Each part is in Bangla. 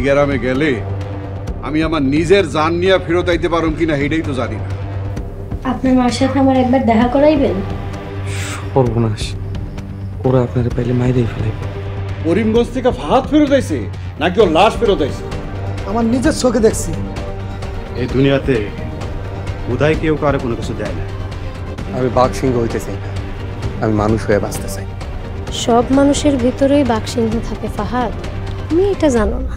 গ্রামে গেলে আমি আমার নিজের জান নিয়ে ফেরত আইতে পারুম কিনা সেটাই তো জানি না। আপনার মার সাথে আমার একবার দেখা করাইবেন? সর্বনাশ, ওরা আপনারা পাইলে মাইরেই ফেলাইব। করিমগঞ্জ থেকে ফাহাদ ফেরত আইছে নাকি ওর লাশ ফেরত আইছে? আমার নিজের চোখে দেখছি। এই দুনিয়াতে উদয় কেউ কারো কোনো কিছু দেয় না। আমি বাঘ সিংহ হইতে চাই না, আমি মানুষ হয়ে বাঁচতে চাই। সব মানুষের ভিতরেই বাঘসিংহ থাকে ফাহাদ, তুমি এটা জানো না।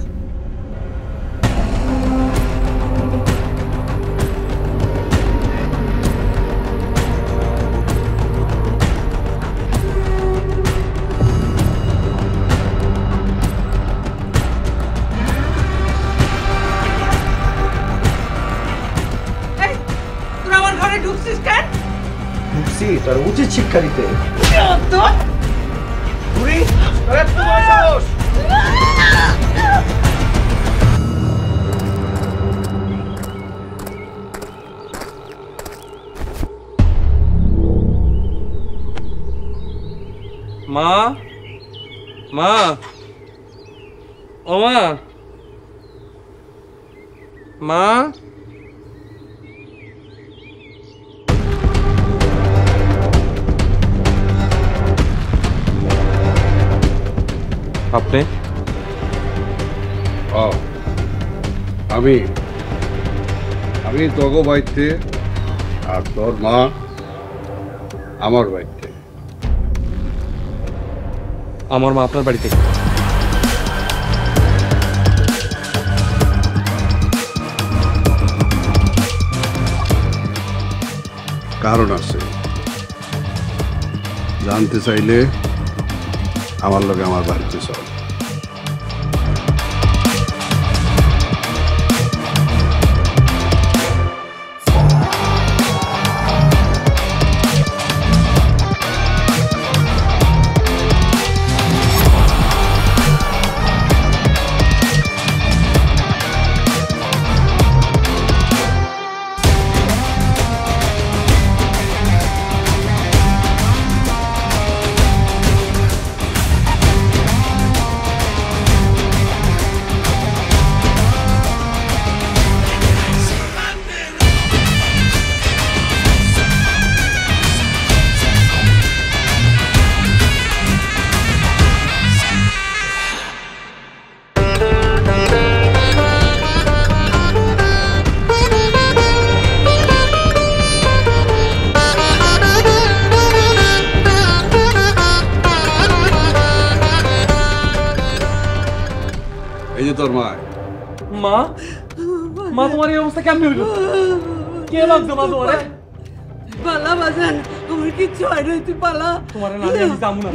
তার উচিত শিক্ষা দিতে। মা, মা, ও মা, মা, আপনি? আমি তোগো বাড়িতে আর তোর মা আমার বাড়িতে। আমার মা আপনার বাড়িতে? কারণ আছে, জানতে চাইলে আমার লগে আমার বাড়িতে চল। তোর মা মা মা তোমার এই অবস্থা কেমন হইল? কে লাগছে মা তোমারে? পালা বাজার, আমার কিচ্ছু হয় না, তুই পালা। তোমার না আমি যাবো না,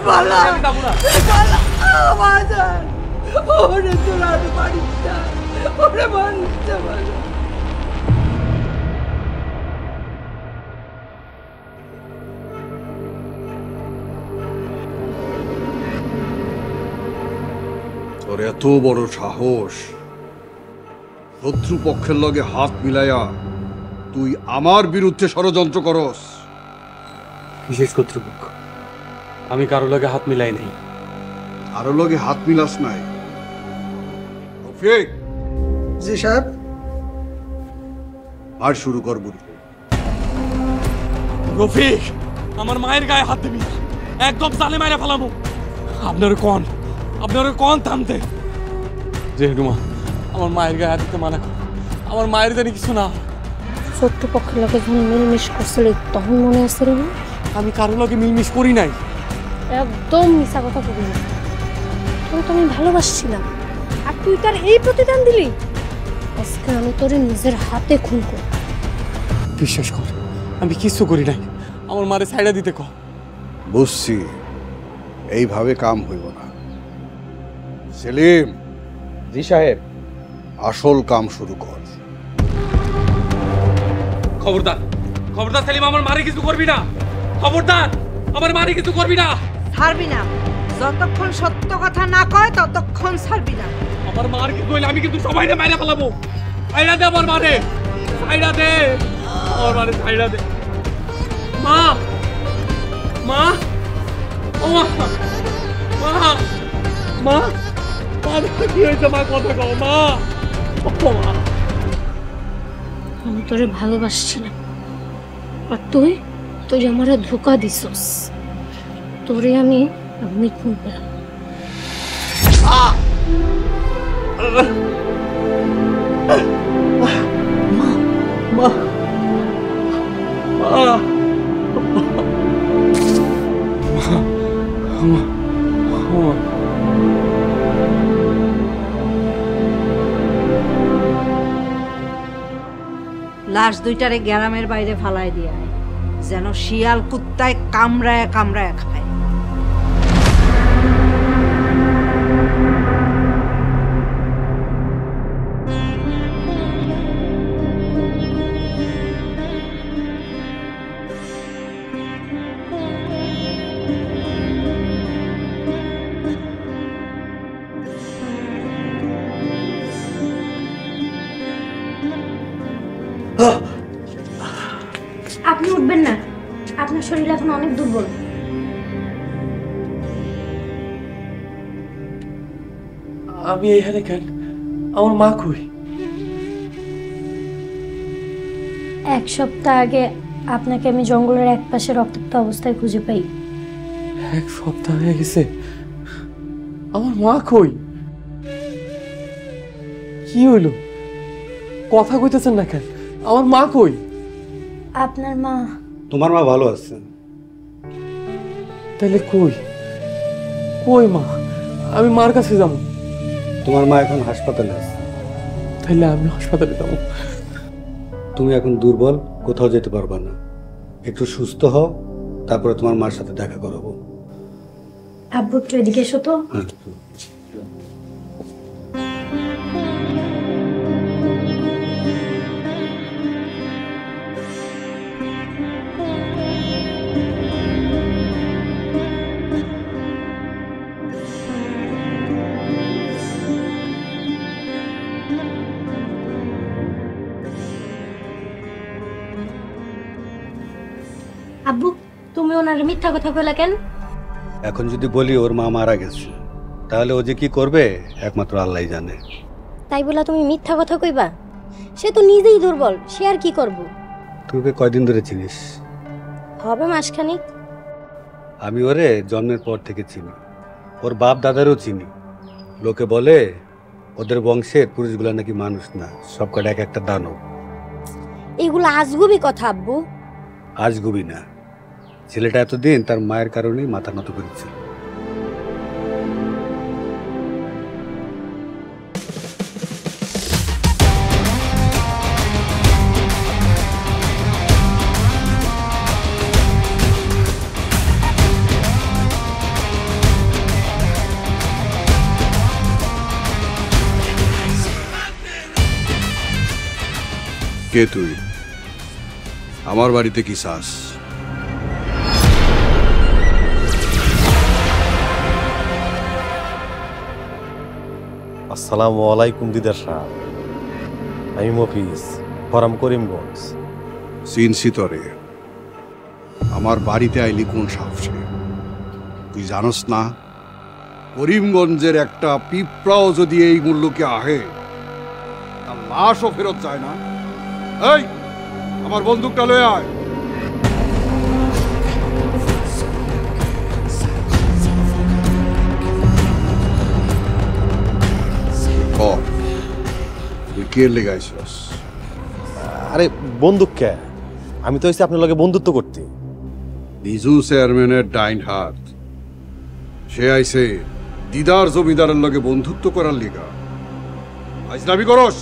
পালা আমি যাবো না। পালা বাজার, ওরে তোরা বাড়ির যা, ওরে বাড়ির যা বাজার। তোর এত বড় সাহস, শত্রুপক্ষের লগে হাত মিলাইয়া তুই আমার বিরুদ্ধে ষড়যন্ত্র করস? বিশেষ কর্তৃপক্ষ, আমি কারো লগে হাত মিলাই নাই। কারো লগে হাত মিলাস নাই? রফিক। জি সাহেব। আর শুরু কর বুড়ি। রফিক, আমার মায়ের গায়ে হাত দিবি, একদম জালে মাইরা ফেলাবো। আপনার কোন থামতে? যেহেতু মা আমার মায়ের গায়ে হাত দিতে মানা কর, আমার মায়ের জানি কিছু না। শত্রুপক্ষের লগে যখন মিলমিশ করছিল তখন মনে আছে রে? আমি কারো লগে মিলমিশ করি নাই। একদম মিছা কথা বলি না, তোর তো আমি ভালোবাসছিলাম আর তুই তার এই প্রতিদান দিলি। আজকে আমি তোরে নিজের হাতে খুন কর। বিশ্বাস কর, আমি কিছু করি নাই, আমার মারে ছাইড়া দিতে কর। বুঝছি, এইভাবে কাম হইব না। সেলিম। জি সাহেব। আসল কাম শুরু কর। খবরদার, খবরদার সেলিম, আমার মারে কিছু করবি না। খবরদার, আমার মারে কিছু করবি না। ছাড়বি না, যতক্ষণ সত্য কথা না কয় ততক্ষণ ছাড়বি না। আমার মার কিছু হইলে আমি কিন্তু সবাইকে মাইরা ফেলাবো। ছাইড়া দে আমার মারে, ছাইড়া দে আমার মারে, ছাইড়া দে। মা, মা, ও মা, মা, মা, কি হয়েছে মা? কথা কও মা। ও মা, আমি তোরে ভালোবাসছিলাম, আর তুই তুই আমারে ধোকা দিছস। তোরে আমি খুন করলাম। মা মা লাশ দুইটারে গ্রামের বাইরে ফালাই দিয়ে আয়, যেন শিয়াল কুত্তায় কামড়ায় কামড়ায় খায়। আপনি উঠবেন না, আপনার শরীর এখন অনেক দুর্বল। আমি এখানে কেন? আমার মা কই? এক সপ্তাহ আগে আপনাকে আমি জঙ্গলের এক পাশে রক্তাক্ত অবস্থায় খুঁজে পাই। এক সপ্তাহ হয়ে গেছে? আমার মা কই? কি হইল? কথা কইতেছেন না কেন? আমার মা কই? আপনার মা? তোমার মা ভালো আছে। তাহলে কই কই মা? আমি মার কাছে যাব। তোমার মা এখন হাসপাতালে আছে। তাহলে আমি হাসপাতালে যাব। তুমি এখন দুর্বল, কোথাও যেতে পারবা না। একটু সুস্থ হও, তারপরে তোমার মার সাথে দেখা করাবো। আব্বু একটু এদিকে এসো তো। হ্যাঁ। আব্বু, তুমি ওনার মিথ্যা কথা কইলা কেন? এখন যদি বলি ওর মা মারা গেছে, তাহলে ও যে কি করবে একমাত্র আল্লাহই জানে। তাই বলা তুমি মিথ্যা কথা কইবা? সে তো নিজেই দুর্বল, সে আর কি করব? তুই ওকে কয়দিন ধরে চিনিস? হবে মাসখানিক। আমি ওরে জন্মের পর থেকে চিনি, ওর বাপ দাদারও চিনি। লোকে বলে ওদের বংশের পুরুষগুলা নাকি মানুষ না, সব কটা এক একটা দানব। এগুলো আজগুবি কথা আব্বু। আজগুবি না, ছেলেটা এতদিন তার মায়ের কারণেই মাথা নত করেছিল। কে তুই? আমার বাড়িতে কি চাস? আসসালামু আলাইকুম দিদার সাহেব, আমি মফিজ, ফরাম করিমগঞ্জ। চিনছি তরে। আমার বাড়িতে আইলি কোন সাহসে? তুই জানস না করিমগঞ্জের একটা পিঁপড়াও যদি এই মূল্যকে আহে, তার লাশও ফেরত যায় না। এই, আমার বন্দুকটা লয়ে আয়। তুই কে লেগাইছস? আরে বন্দুক কে? আমি তো হইছি আপনার লগে বন্ধুত্ব করতে। নিজু চেয়ারম্যানের ডাইন হাত, সে আইছে দিদার জমিদারের লগে বন্ধুত্ব করার লিগা। আইসলামি করস?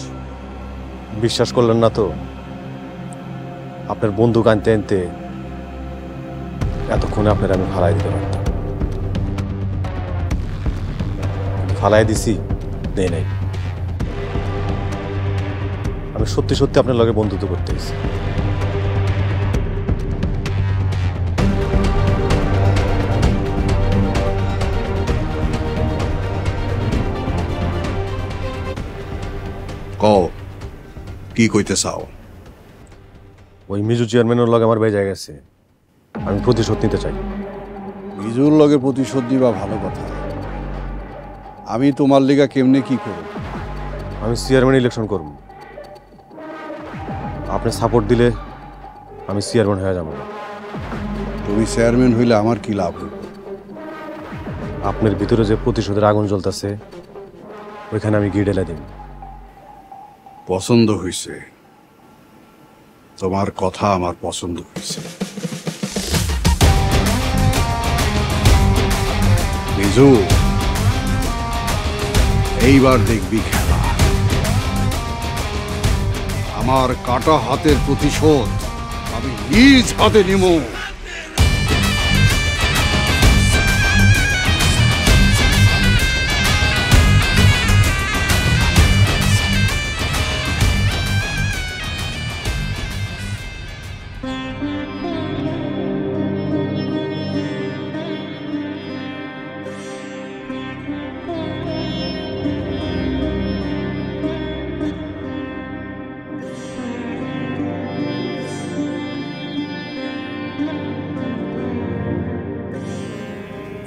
বিশ্বাস করলেন না তো? আপনার বন্দুক আনতে আনতে এতক্ষণে আপনার আমি ফালাই দিতে পারতাম, ফালাই দিছি নেই নাই। আমি সত্যি সত্যি আপনার লগে বন্ধুত্ব করতে এসেছি। কও, কি কইতে চাও? ওই মিজু চেয়ারম্যানের লগে আমার বেজায় গেছে, আমি প্রতিশোধ নিতে চাই। নিজুর লগে প্রতিশোধ দিবা ভালো কথা, আমি তোমার লিগা কেমনে কি করব? আমি চেয়ারম্যান ইলেকশন করব। আপনি সাপোর্ট দিলে আমি চেয়ারম্যান হয়ে যাব। তুমি চেয়ারম্যান হইলে আমার কি লাভ হইব? আপনার ভিতরে যে প্রতিশোধের আগুন জ্বলতেছে ওইখানে আমি গিয়ে ঢেলে দিই। পছন্দ হইছে, তোমার কথা আমার পছন্দ হইছে। বিজু, এইবার দেখবি খেলা। আমার কাটা হাতের প্রতিশোধ আমি নিজ হাতে নিব।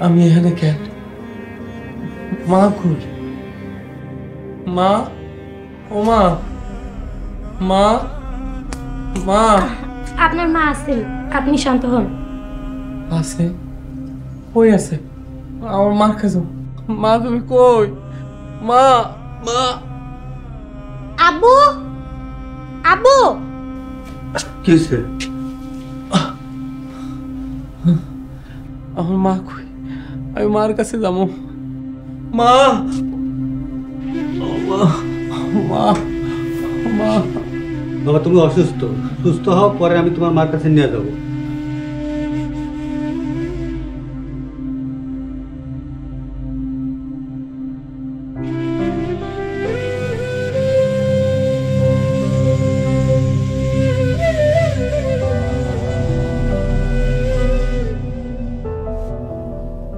আমি এখানে কেন? মা কই? মা, ও মা, মা, মা আপনার মা আছেন, আপনি শান্ত হন। আছে? কই আছে? আমার মার কাছে। মা তুমি কই? মা, মা। আব্বু, আব্বু, কি হয়েছে? আমার মা কই? আমি মার কাছে যাবো। মা, মা, মা, মা। বাবা তুমি অসুস্থ, সুস্থ হও, পরে আমি তোমার মার কাছে নিয়ে যাবো।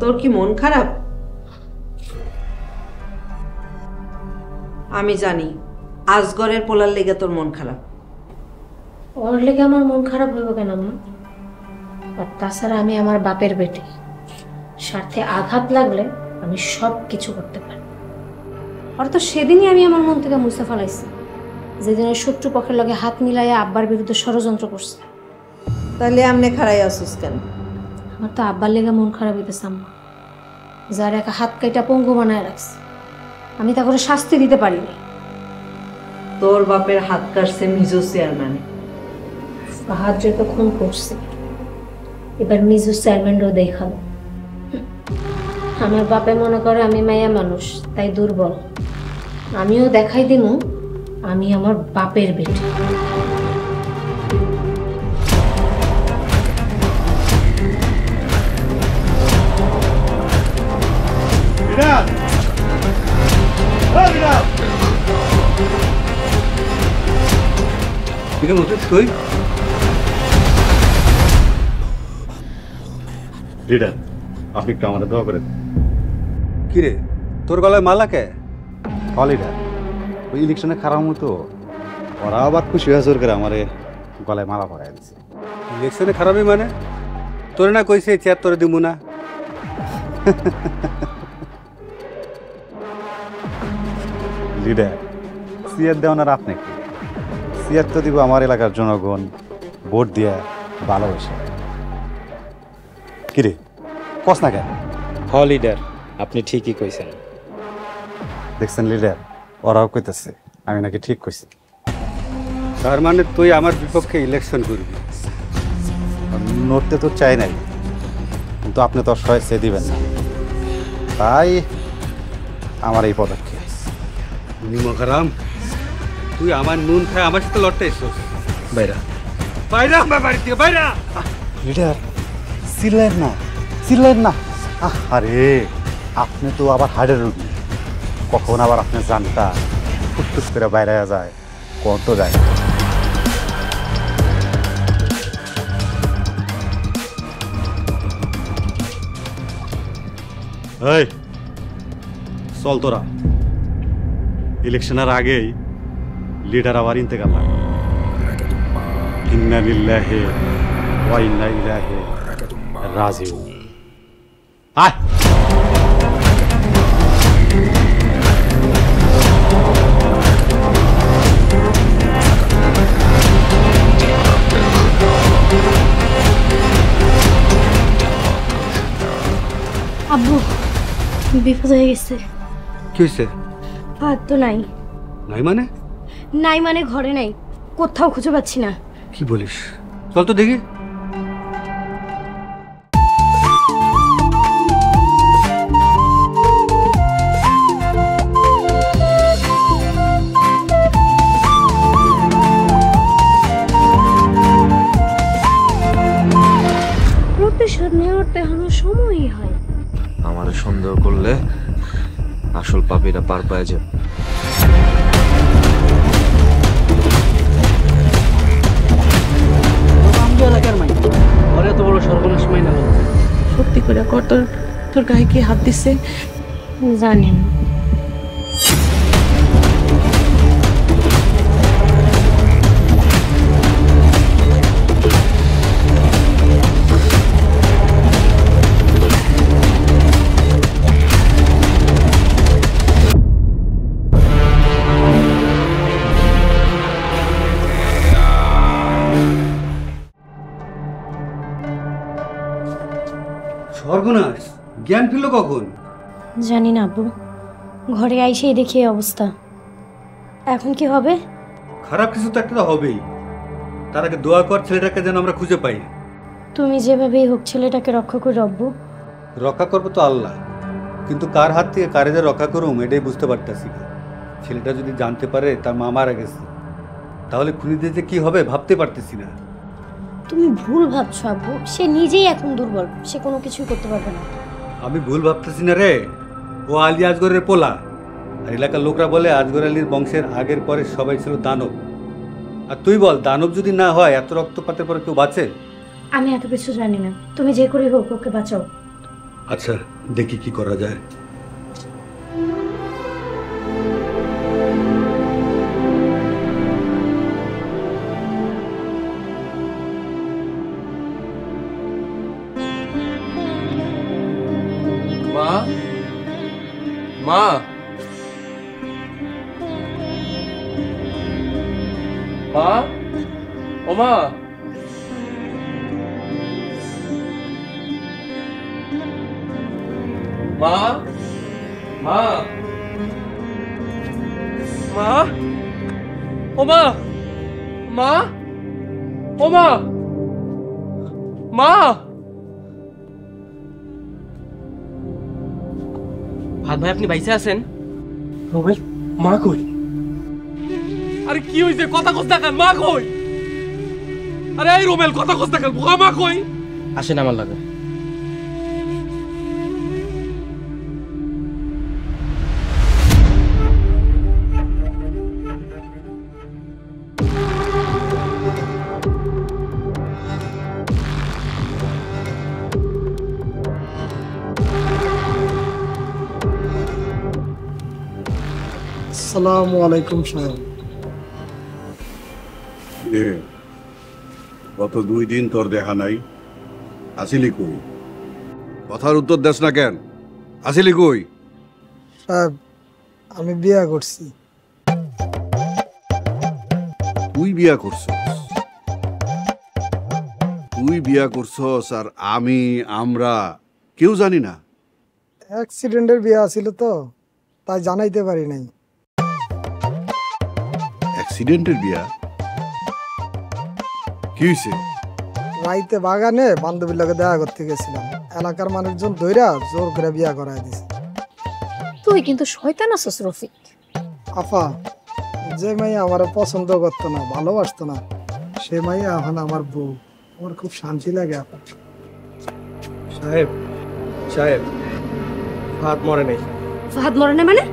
তোর কি মন খারাপ? আমি জানি আজগরের পোলার লেগে তোর মন খারাপ। ওর লেগে আমার মন খারাপ হইব কেন মা? আর তাছাড়া আমি আমার বাপের বেটি, স্বার্থে আঘাত লাগলে আমি সব কিছু করতে পারি। আর তো সেদিনই আমি আমার মন থেকে মুছে ফেলাইছি, যেদিনের শত্রু পক্ষের লগে হাত মিলাইয়া আব্বার বিরুদ্ধে ষড়যন্ত্র করছে। তাহলে আমনে খাড়াই আসিস কেন? আমার তো আব্বার লেগে মন খারাপ হইতেছে আম্মা, যার একা হাত কাইটা পঙ্গু বানায় রাখছে। আমি তা করে শাস্তি দিতে পারিনি। তোর বাপের হাত কাটছে মিজো চেয়ারম্যান। সাহায্যে তো খুন করছে, এবার মিজু চেয়ারম্যানও দেখাবো। আমার বাপে মনে করে আমি মায়া মানুষ, তাই দুর্বল। আমিও দেখাই দিমু আমি আমার বাপের বেটি। লিডার, আপনি একটু আমাদের দোয়া করেন। কিরে, তোর গলায় মালা কে? লিডার, ওই ইলেকশনে খারাপ মতো ওরা আবার খুশি হয়ে জোর করে আমার গলায় মালা পরাই দিচ্ছে। ইলেকশনে খারাপই মানে? তোরে না কইছে চেয়ার তোরে দিব না? লিডার, সিয়ার দেওয়ার আপনি কি? সিয়ার তো দিব আমার এলাকার জনগণ ভোট দিয়া ভালোবাসে। কিরে কস না কেন? হ লিডার, আপনি ঠিকই কইছেন। দেখছেন লিডার, ওরাও কইতেছে আমি নাকি ঠিক কইছি। তার মানে তুই আমার বিপক্ষে ইলেকশন করবি? নড়তে তো চাই নাই, কিন্তু আপনি তো সহায় সে দিবেন না, তাই আমার এই পদক্ষেপ। নিমখারাম, তুই আমার নুন খায় আমার সাথে লড়তে এসোস? বাইরা বাইরা, আমার বাড়ি থেকে বাইরা। লিডার চিল্লেন না, চিল্লেন না। আরে আপনি তো আবার হার্টের রোগী, কখন আবার আপনি জানতা ফুটফুট করে বাইরে যায়, কত যায়। এই চল তোরা, ইলেকশনের আগেই লিডার আবার ইন্তেকাল লাগে। ইন্না লিল্লাহি ওয়া ইন্না ইলাইহি রাজিউন। আয় বিপদ হয়ে গেছে। কি হয়েছে? ফাহাদ তো নাই। নাই মানে? নাই মানে ঘরে নাই, কোথাও খুঁজে পাচ্ছি না। কি বলিস? চল তো দেখি। প্রতিশোধ নেওয়ার তো এখনো সময়ই হয়। আমার সন্দেহ করলে আসল পাপীরা পার পায় যাবে। সত্যি করে কর, তোর গায়ে কি হাত দিছে? জানেন সর্বনাশ, জ্ঞান ফিরল কখন? জানি না আব্বু, ঘরে আইসেই দেখি এই অবস্থা। এখন কি হবে? খারাপ কিছু তো একটা হবেই। তার আগে দোয়া কর ছেলেটাকে যেন আমরা খুঁজে পাই। তুমি যেভাবেই হোক ছেলেটাকে রক্ষা করে আব্বু। রক্ষা করবো তো আল্লাহ, কিন্তু কার হাত থেকে কারে যে রক্ষা করুম এটাই বুঝতে পারতেছি না। ছেলেটা যদি জানতে পারে তার মা মারা গেছে, তাহলে খুনিদের যে কি হবে ভাবতে পারতেছি না। তুমি ভুল ভাবছো আব্বু, সে নিজেই এখন দুর্বল, সে কোনো কিছুই করতে পারবে না। আমি ভুল ভাবতেছি না রে, ও আলী আজগরের পোলা। আর এলাকার লোকরা বলে আজগর আলীর বংশের আগের পরে সবাই ছিল দানব। আর তুই বল, দানব যদি না হয় এত রক্তপাতের পরে কেউ বাঁচে? আমি এত কিছু জানি না, তুমি যে করে হোক ওকে বাঁচাও। আচ্ছা দেখি কি করা যায়। মা, মা, মা, ও মা, মা, মা, মা, ও মা, মা, ও মা, মা। ভাত ভাই আপনি বাইসে আছেন? রোবেল, মা কই? আরে কি হইছে? কথা কস দেখান, মা কই? আরে এই রোবেল, কথা কস দেখান, মা কই? আসেন আমার লাগে। আসসালামু আলাইকুম সাহেব। গত 2 দিন তোর দেখা নাই, আসিলি কই? কথার উত্তর দেস না কেন? আসিলি কই? সাহেব, আমি বিয়ে করছি। তুই বিয়া করছস? তুই বিয়া করছস আর আমরা কেউ জানি না? অ্যাক্সিডেন্টের বিয়ে আছিল তো, তাই জানাইতে পারি নাই। অ্যাক্সিডেন্টের বিয়া? কি হয়েছে? রাইতে বাগানে বান্ধবীর লগে দেখা করতে গেছিলাম, এলাকার মানুষজন ধইরা জোর করে বিয়া করায় দিছে। তুই কিন্তু শয়তান আছিস রফিক। আফা, যে মাইয়া আমার পছন্দ করতো না, ভালোবাসতো না, সে মাইয়া এখন আমার বউ। আমার খুব শান্তি লাগে আপা। সাহেব, সাহেব, ফাহাদ মরে নাই। ফাহাদ মরে না মানে?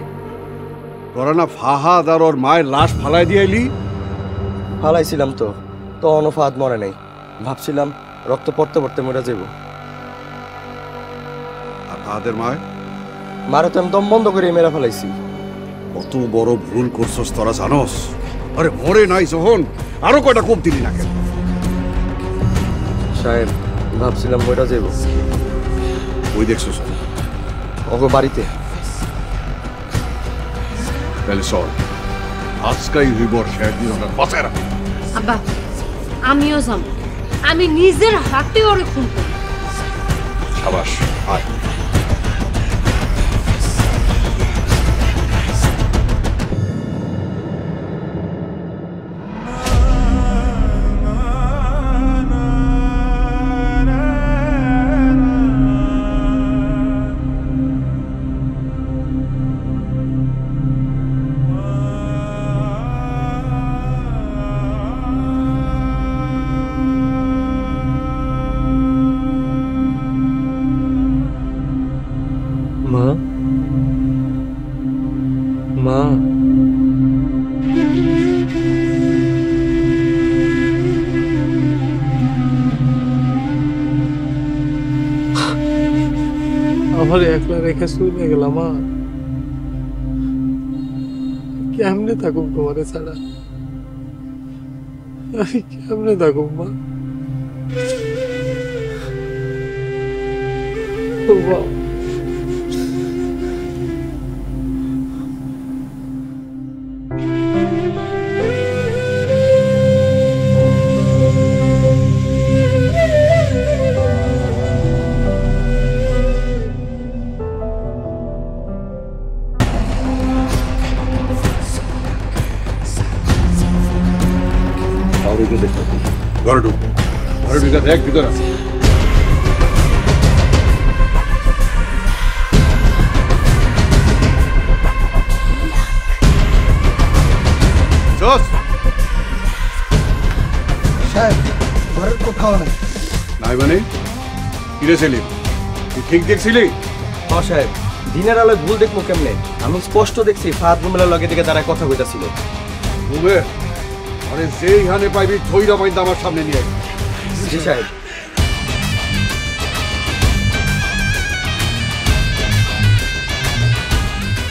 তোরা না ফাহাদ আর ওর মায়ের লাশ ফালাই দিয়ে আইলি? ফালাইছিলাম তো, তখনও ফাহাদ মরে নাই। ভাবছিলাম রক্ত পড়তে পড়তে মরে যাব। আর ফাহাদের মায়? মারে তো আমি দম বন্ধ করে মেরে ফেলাইছি। কত বড় ভুল করছস তোরা জানোস? আরে মরে নাই যখন আরো কয়টা কোপ দিলি না কেন? সাহেব, ভাবছিলাম মরে যাব। ওই দেখছস ওগো বাড়িতে। তাহলে চল, আজকাই হইবর শেষ দিন ওটা বাঁচায় রাখ। আব্বা, আমিও যাম, আমি নিজের হাতে ওরে খুন করব। সাবাস, আয়। আমার একলা রেখে চলে গেলাম মা, কেমনে থাকুক তোমারে ছাড়া, আমি কেমনে থাকুক মা? ও মা, ঘরে ঢুক, ঘরে ঢুকে দেখ ভিতরে আছে। সাহেব ঘরের কোথাও নাই। নাই মানে কিরে সেলিম, তুই ঠিক দেখছিলি? হ্যাঁ সাহেব, দিনের আলোয় ভুল দেখবো কেমনে? আমি স্পষ্ট দেখছি ফাহাদ রুমেলার লগে দিকে দাঁড়ায় কথা কইতাছিল। রুমে আরে যেইখানে পাইবি থইরা পাইন্দা আমার সামনে নিয়ে আয়। জি সাহেব।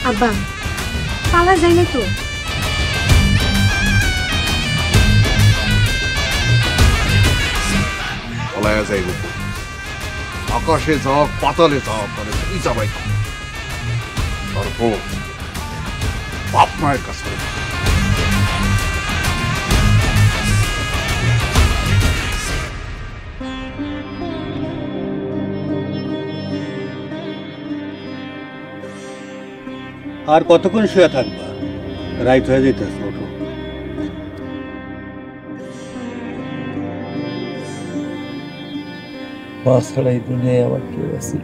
আব্বা পালা যায় না তো? পলায়া যাইব, আকাশে যাক পাতালে যাক, মানে তুই যাবাই তারপর বাপ মায়ের কাছে। আর কতক্ষণ শুয়ে থাকবা? রাইট হয়ে যেতেছে, ওঠো। মা ছাড়া এই দুনিয়ায় আমার কেউ আছে?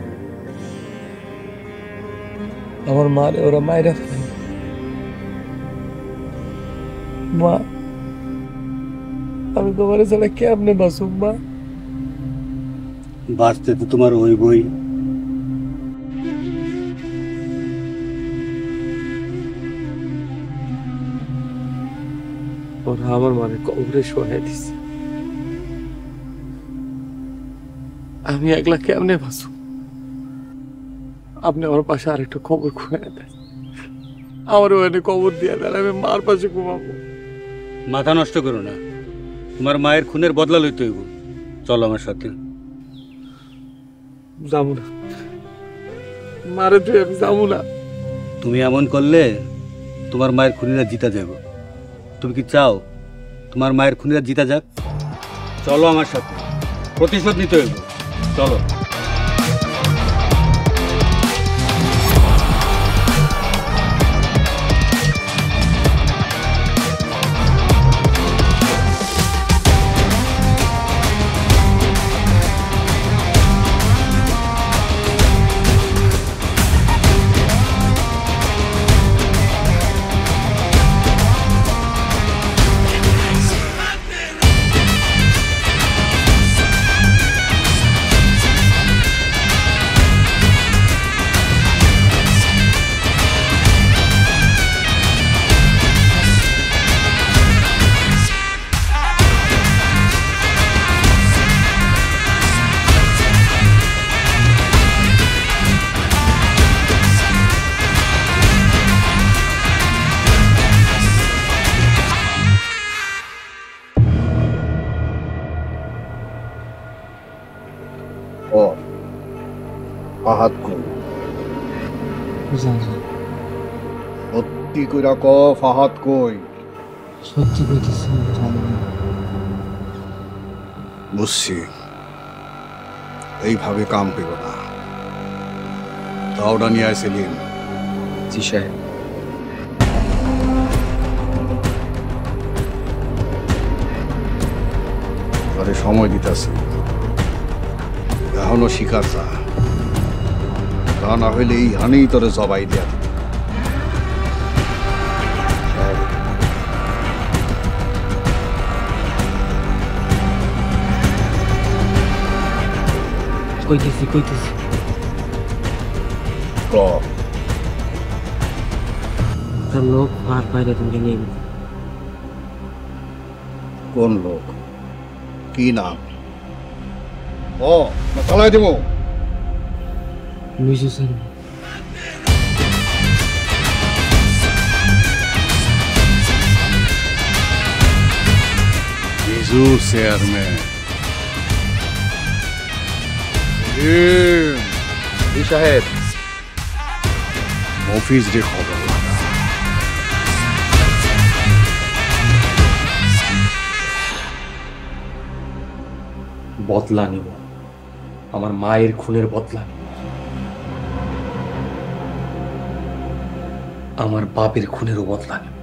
আমার মারে ওরা মায়েরা ফেলে। মা, আমি তোমার ছাড়া কেমনে বাঁচুম মা? বাঁচতে তো তোমার ওই বই। ওরা আমার মানে কবরে শোয়াই দিছে, আমি একলা কেমনে বাঁচু? আপনি আমার পাশে আরেকটা কবর খুঁড়ে দেন, আমার ওখানে কবর দিয়ে দেন, আমি মার পাশে ঘুমাবো। মাথা নষ্ট করো না, তোমার মায়ের খুনের বদলা লইতে হইব। চলো আমার সাথে। যাবো না মারে, তুই আমি যাবো না। তুমি এমন করলে তোমার মায়ের খুনিরা জিতা যাবে। তুমি কি চাও তোমার মায়ের খুনিরা জিতা যাক? চলো আমার সাথে, প্রতিশোধ নিতে হইব। চলো। ও ফাহাদ কই? সত্যি কইরা ক, ফাহাদ কই? সত্যি কইতেছি, বুঝছি, এইভাবে কাম পেল না। দাওটা নিয়ে আসেলিম। জি সাহেব। তোরে সময় দিতেছি, এখনো শিকার চা, তা না হইলে এই হানেই তোরে জবাই দিয়া দিত। কইতেছি কইতেছি তার লোক পার বাইরে তুমি নিয়ে গেছে। কোন লোক? কি নাম? ও চালাই দেব। মিজু স্যার মিজু চেয়ারম্যান সাহেব মফিজ রে খবর লাগা। বদলা নিব, আমার মায়ের খুনের বদলা নিব, আমার বাপের খুনেরও বদলা নিব।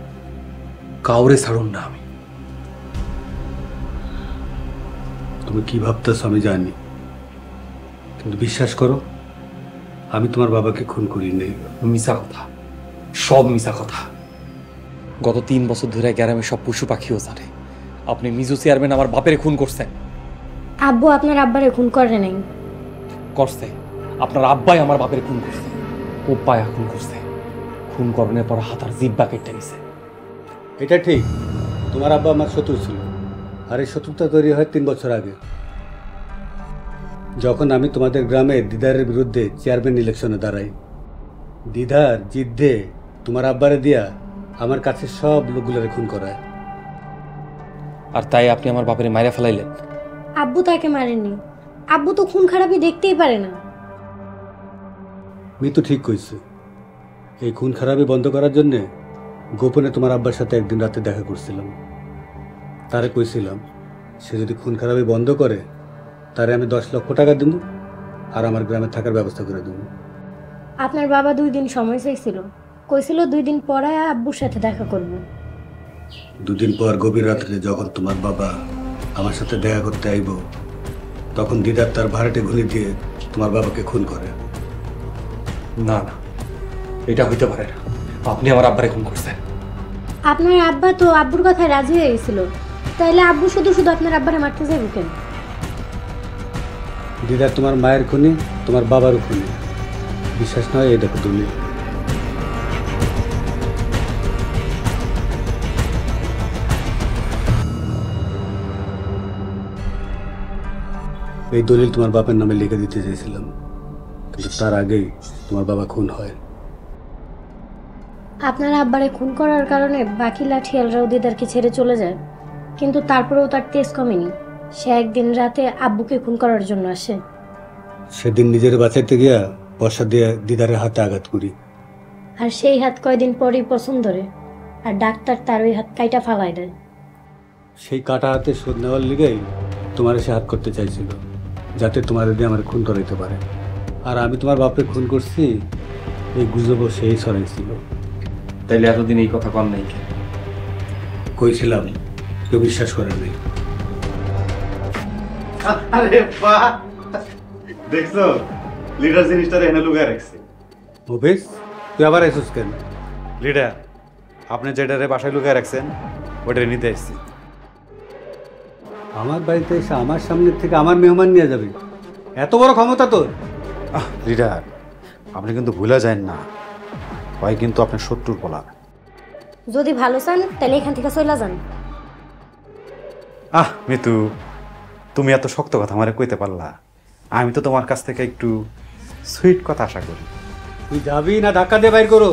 কাউরে ছাড়ুন না আমি। তুমি কি ভাবতেছ আমি জানি, কিন্তু বিশ্বাস করো আমি তোমার বাবাকে খুন করিনি। মিছা কথা, সব মিছা কথা। গত 3 বছর ধরে গ্রামে সব পশু পাখিও জানে আপনি মিজু চেয়ারম্যান আমার বাপের খুন করছেন। আব্বু আপনার আব্বারে খুন করে নাই। করছে, আপনার আব্বাই আমার বাপের খুন করছে, ও পায়া খুন করছে। খুন করণের পর হাতার জিব্বা কেটে নিছে। এটা ঠিক, তোমার আব্বা আমার শত্রু ছিল, আর এই শত্রুতা তৈরি হয় 3 বছর আগে, যখন আমি তোমাদের গ্রামে দিদারের বিরুদ্ধে চেয়ারম্যান ইলেকশনে দাঁড়াই। দিদার জিদ্দে তোমার আব্বারে দিয়া আমার কাছে সব লোকগুলোরে খুন করায়। আর তাই আপনি আমার বাপের মাইরা ফেলাইলেন। আব্বু তাকে মারেনি, আব্বু তো খুন খারাপি দেখতেই পারে না। মিতু ঠিক কইছে, এই খুন খারাপি বন্ধ করার জন্যে গোপনে তোমার আব্বার সাথে একদিন রাতে দেখা করছিলাম। তারে কইছিলাম সে যদি খুন খারাপি বন্ধ করে তারে আমি 10 লক্ষ টাকা দেব আর আমার গ্রামে থাকার ব্যবস্থা করে দেব। আপনার বাবা 2 দিন সময় চাইছিল, কইছিল 2 দিন পরে আব্বুর সাথে দেখা করব। 2 দিন পর গভীর রাত্রে যখন তোমার বাবা আমার সাথে দেখা করতে আইব, তখন দিদার তার ভাড়াটে ঘুরে দিয়ে তোমার বাবাকে খুন করে। না না, এটা হইতে পারে না, আপনি আমার আব্বারে খুন করছেন। আপনার আব্বা তো আব্বুর কথায় রাজি হয়ে গেছিল, তাইলে আব্বু শুধু শুধু আপনার আব্বারে মারতে যাইব কেন? দিদার তোমার মায়ের খুনি, তোমার বাবারও খুনি। বিশ্বাস নয় এই দেখো তুমি। এই দলিল তোমার বাপের নামে লিখে দিতে চেয়েছিলাম, কিন্তু তার আগেই তোমার বাবা খুন হয়। আপনার আব্বারে খুন করার কারণে বাকি লাঠিয়ালরাও দিদারকে ছেড়ে চলে যায়, কিন্তু তারপরেও তার তেজ কমেনি। সে একদিন রাতে আব্বুকে খুন করার জন্য আসে। সেদিন নিজের বাঁচাইতে গিয়া বর্ষা দিয়ে দিদারের হাতে আঘাত করি, আর সেই হাত কয়দিন পরই পছন্দ ধরে, আর ডাক্তার তার ওই হাত কাইটা ফালাই দেয়। সেই কাটা হাতে শোধ নেওয়ার লিগেই তোমার সে হাত করতে চাইছিল, যাতে তোমার দিয়ে আমার খুন করাইতে পারে। আর আমি তোমার বাপকে খুন করছি এই গুজবও সেই ছড়াইছিল। তাইলে এতদিন এই কথা কম নাই কেন? কইছিলাম, কেউ বিশ্বাস করে নাই। আরে বাহ, দেখছো লিডার জিনিসটা এনে লুকায় রাখছে। মুভিস তুই আবার এসেছিস কেন? লিডার, আপনি যেটারে বাসায় লুকায় রাখছেন ওটা নিতে এসেছি। আমার বাড়িতে এসে আমার সামনে থেকে আমার মেহমান নিয়ে যাবে, এত বড় ক্ষমতা তোর? লিডার, আপনি কিন্তু ভুলে যান না, হয় কিন্তু আপনার শত্রুর বলা। যদি ভালো চান তাহলে এখান থেকে চলে যান। মিতু, তুমি এত শক্ত কথা আমারে কইতে পারলা? আমি তো তোমার কাছ থেকে একটু সুইট কথা আশা করি। তুই যাবি না ধাক্কা দিয়ে বাইর করো?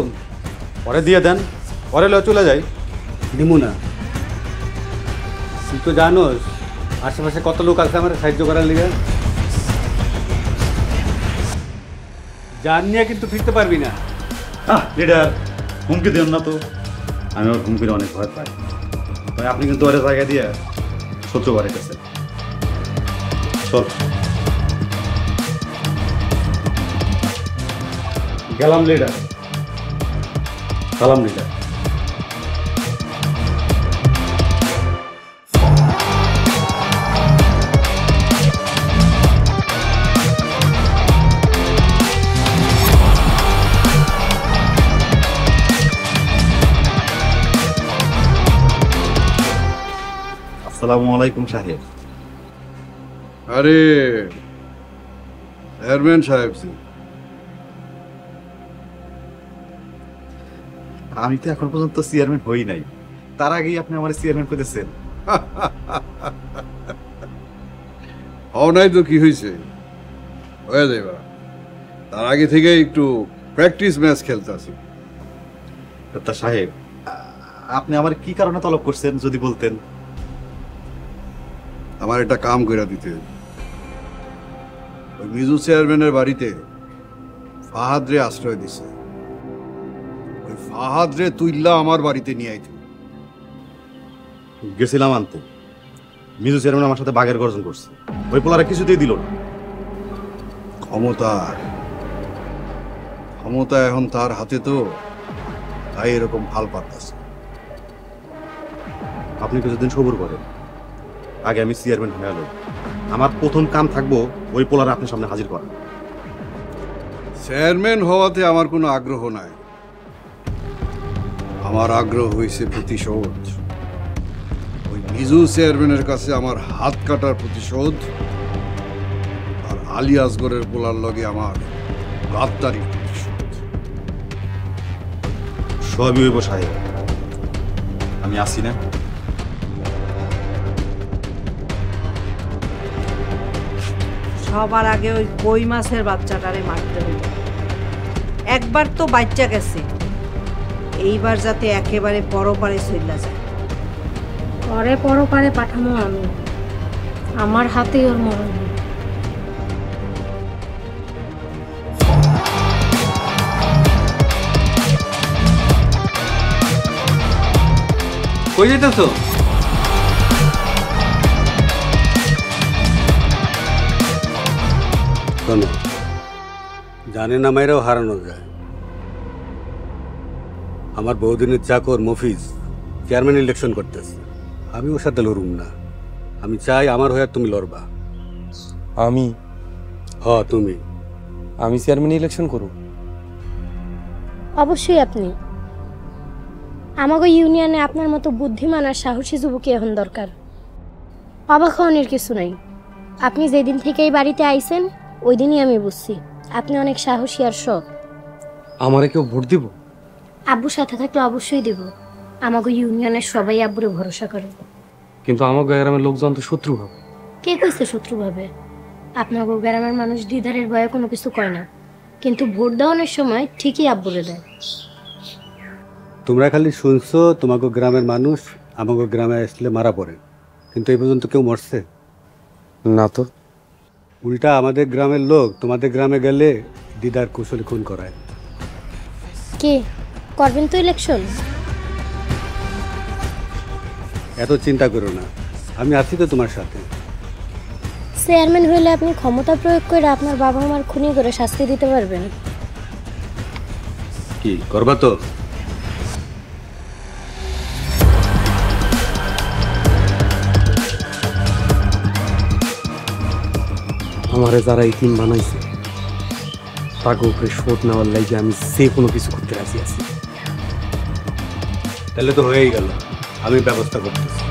পরে দিয়ে দেন, পরে লো চলে যাই। দিমু না। তুই তো জানোস আশেপাশে কত লোক আছে আমার সাহায্য করার লিগে। জান নিয়ে কিন্তু ফিরতে পারবি না। লিডার, হুমকি দেন না তো, আমি ওর হুমকির অনেক ভয় পাই। তাই আপনি কিন্তু ওর জায়গা দিয়ে শত্রু বাড়াইতেছে। চল গেলাম লিডার, সালাম লিডার। আসসালামু আলাইকুম সাহেব। আরে চেয়ারম্যান সাহেব, আমি তো এখন পর্যন্ত চেয়ারম্যান হই নাই, তার আগেই আপনি আমার চেয়ারম্যান করেছেন। হও নাই তো কি হয়েছে, হয়ে যাইবা। তার আগে থেকে একটু প্র্যাকটিস ম্যাচ খেলতেছি। তা সাহেব, আপনি আমার কি কারণে তলব করছেন যদি বলতেন? আমার একটা কাম করে দিতে। ওই মিজু চেয়ারম্যানের বাড়িতে ফাহাদরে আশ্রয় দিছে। ওই ফাহাদরে তুইল্লা আমার বাড়িতে নিয়ে আইতে। গেছিলাম আনতে, মিজু চেয়ারম্যান আমার সাথে বাঘের গর্জন করছে, ওই পোলারা কিছুতেই দিল না। ক্ষমতা এখন তার হাতে, তো তাই এরকম হাল পাতাছে। আপনি কিছুদিন সবুর করেন, আগে আমি চেয়ারম্যান হয়ে গেল, আমার প্রথম কাম থাকবো ওই পোলারা আপনার সামনে হাজির করা। চেয়ারম্যান হওয়াতে আমার কোনো আগ্রহ নাই, আমার আগ্রহ হয়েছে প্রতিশোধ। ওই মিজু চেয়ারম্যানের কাছে আমার হাত কাটার প্রতিশোধ, আর আলী আসগরের পোলার লগে আমার গাদ্দারি প্রতিশোধ। সবই হইব সাহেব, আমি আসি না। সবার আগে ওই কই মাছের বাচ্চাটারে মারতে হইল। একবার তো বাচ্চা গেছে, এইবার যাতে একেবারে পরপারে চইলা যায়। পরে পরপারে পাঠামো আমি, আমার হাতেই ওর মরণ হবে। কই যেতেছো? শোনো, জানে না মাইরাও হারানো যায়। আমার বহুদিনের চাকর মফিজ চেয়ারম্যান ইলেকশন করতেছে, আমি ওর সাথে লড়ুম না। আমি চাই আমার হয়ে তুমি লড়বা। আমি তুমি আমি চেয়ারম্যান ইলেকশন করব? অবশ্যই আপনি। আমাকে ইউনিয়নে আপনার মতো বুদ্ধিমান আর সাহসী যুবকই এখন দরকার। অবাক হওয়ার কিছু নাই। আপনি যেদিন থেকে এই বাড়িতে আইছেন ওই দিনই আমি বুঝছি আপনি অনেক সাহসী আর সৎ। আমারে কেউ ভোট দিব? আব্বুর সাথে থাকলে অবশ্যই দেব। আমাকে ইউনিয়নের সবাই আব্বুরে ভরসা করে। কিন্তু আমাকে গ্রামের লোকজন তো শত্রু হবে। কে কইছে শত্রু ভাবে? আপনাকে গ্রামের মানুষ দ্বিধারের ভয়ে কোনো কিছু কয় না, কিন্তু ভোট দেওয়ানোর সময় ঠিকই আব্বুরে দেয়। তোমরা খালি শুনছো তোমাকে গ্রামের মানুষ আমাকে গ্রামে আসলে মারা পড়ে, কিন্তু এই পর্যন্ত কেউ মরছে না তো। উল্টা আমাদের গ্রামের লোক তোমাদের গ্রামে গেলে দিদার কুশলে খুন করায়। কে করবেন তো ইলেকশন? এত চিন্তা করো না, আমি আছি তো তোমার সাথে। চেয়ারম্যান হইলে আপনি ক্ষমতা প্রয়োগ করে আপনার বাবা মার খুনি করে শাস্তি দিতে পারবেন। কি করবা তো? আমারে যারা ইতিম বানাইছে তাকে উপরে শোধ নেওয়ার লাগে আমি যে কোনো কিছু করতে রাজি আছি। তাহলে তো হয়েই গেল, আমি ব্যবস্থা করতেছি।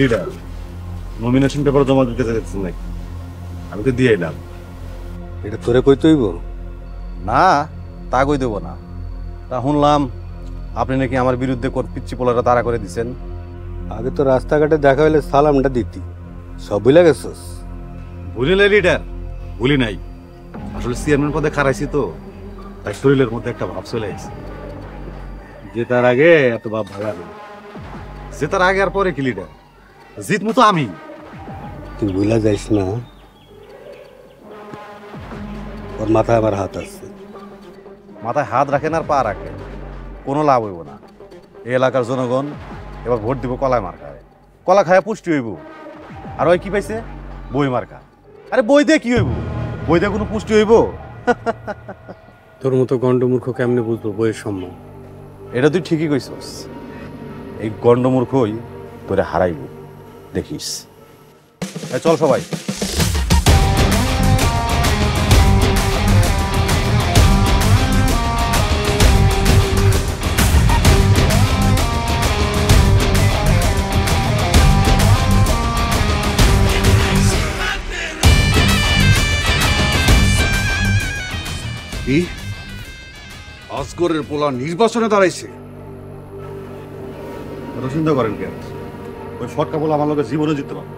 লিডার নমিনেশন পেপার জমা দিতে চাইছেন নাকি? আমি তো দিয়ে এলাম। এটা তোরে কই তৈব? না, তা কই দেবো না। তা শুনলাম আপনি নাকি আমার বিরুদ্ধে পিচ্ছি পোলারা তাড়া করে দিচ্ছেন। আগে তো রাস্তাঘাটে দেখা হলে সালামটা দিতি, সব ভুলে গেছস? ভুলিলে লিডার? ভুলি নাই, আসলে চেয়ারম্যান পদে খারাইছি তো, তাই শরীরের মধ্যে একটা ভাব চলে আসছে। যে তার আগে এত ভাব ভালো না। যে তার আগে আর পরে কি লিডার, জিতমু তো আমি। তুই ভুলা যাইস না, ওর মাথায় আমার হাত আছে। মাথায় হাত রাখেন আর পা রাখেন, কোনো লাভ হইব না। এই এলাকার জনগণ এবার ভোট দিব কলায় মার্কায়। কলা খায়া পুষ্টি হইব। আর ওই কি পাইছে? বই মার্কা। আরে বই দিয়ে কি হইব? বই দিয়ে কোনো পুষ্টি হইব? তোর মতো গন্ডমূর্খ কেমনে বুঝবো বইয়ের সম্মান? এটা তুই ঠিকই কইছস। এই গন্ডমূর্খই তোরে হারাইব, দেখিস। চল সবাই। আসগরের পোলা নির্বাচনে দাঁড়াইছে। চিন্তা করেন কেন? ওই ফটকা বলে আমার লোকের জীবনে জিততে পারবো।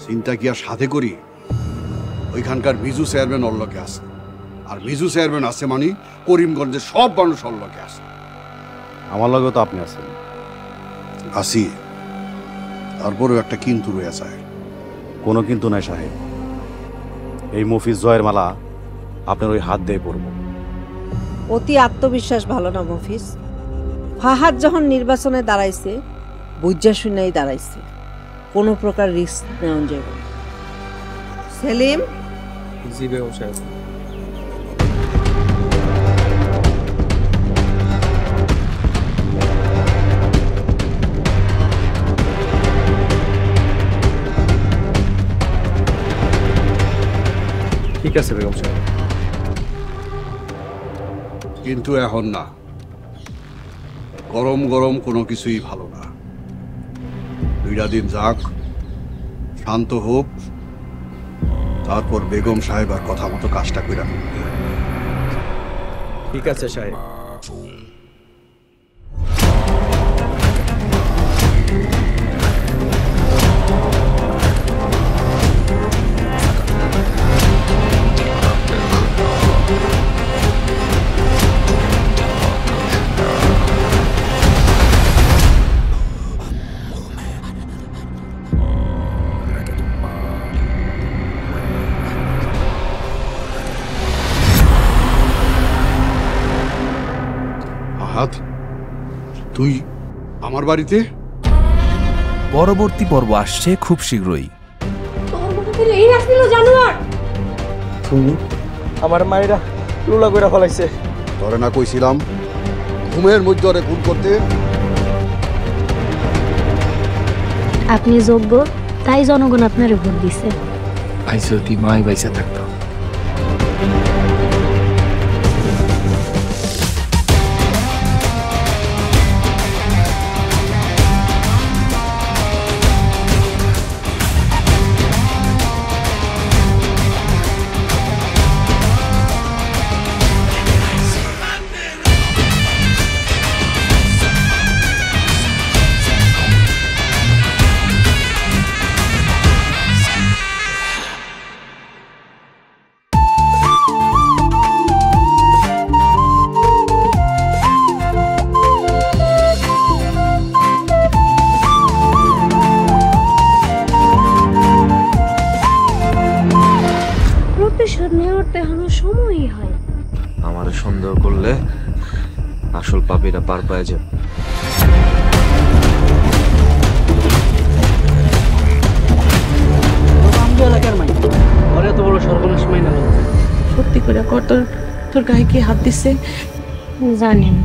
চিন্তা কি আর সাথে করি? ওইখানকার মিজু চেয়ারম্যান অল্লকে আছে, আর মিজু চেয়ারম্যান আছে মানে করিমগঞ্জের সব মানুষ অল্লকে আছে। আমার লগেও তো আপনি আছেন। আসি, তারপরেও একটা কিন্তু রয়ে যায়। কোনো কিন্তু নাই সাহেব, এই মফিজ জয়ের মালা আপনার ওই হাত দিয়ে পড়ব। অতি আত্মবিশ্বাস ভালো না মফিজ। ফাহাদ যখন নির্বাচনে দাঁড়াইছে বুঝা শুনেই দাঁড়াইছে, কোনো প্রকার রিস্ক নেওয়া যাবে না। সেলিম, জি বেগম সাহেব। ঠিক আছে বেগম সাহেব। কিন্তু এখন না, গরম গরম কোনো কিছুই ভালো না। 2টা দিন যাক, শান্ত হোক, তারপর বেগম সাহেব আর কথা মতো কাজটা করে ফেলবে। ঠিক আছে সাহেব। আহাত, তুই আমার বাড়িতে? পরবর্তী পর্ব আসছে খুব শীঘ্রই। এই রাসমিল জানোয়ার, তুমি আমার মায়েরা লুলা কইরা ফলাইছে। ধরে না কইছিলাম ঘুমের মধ্যে ওরে খুন করতে? আপনি যোগ্য, তাই জনগণ আপনারে ভোট দিছে। ভাই যদি মাই বাইসা থাকতো। প্রতিশোধ নেওয়ার তো এখনো সময়ই হয়। আমার সন্দেহ করলে আসল পাপীরা পার পায় যাবে। এত বড় সর্বনাশ মাইনা সত্যি করে কর, তোর গায়ে কি হাত দিচ্ছে? জানেন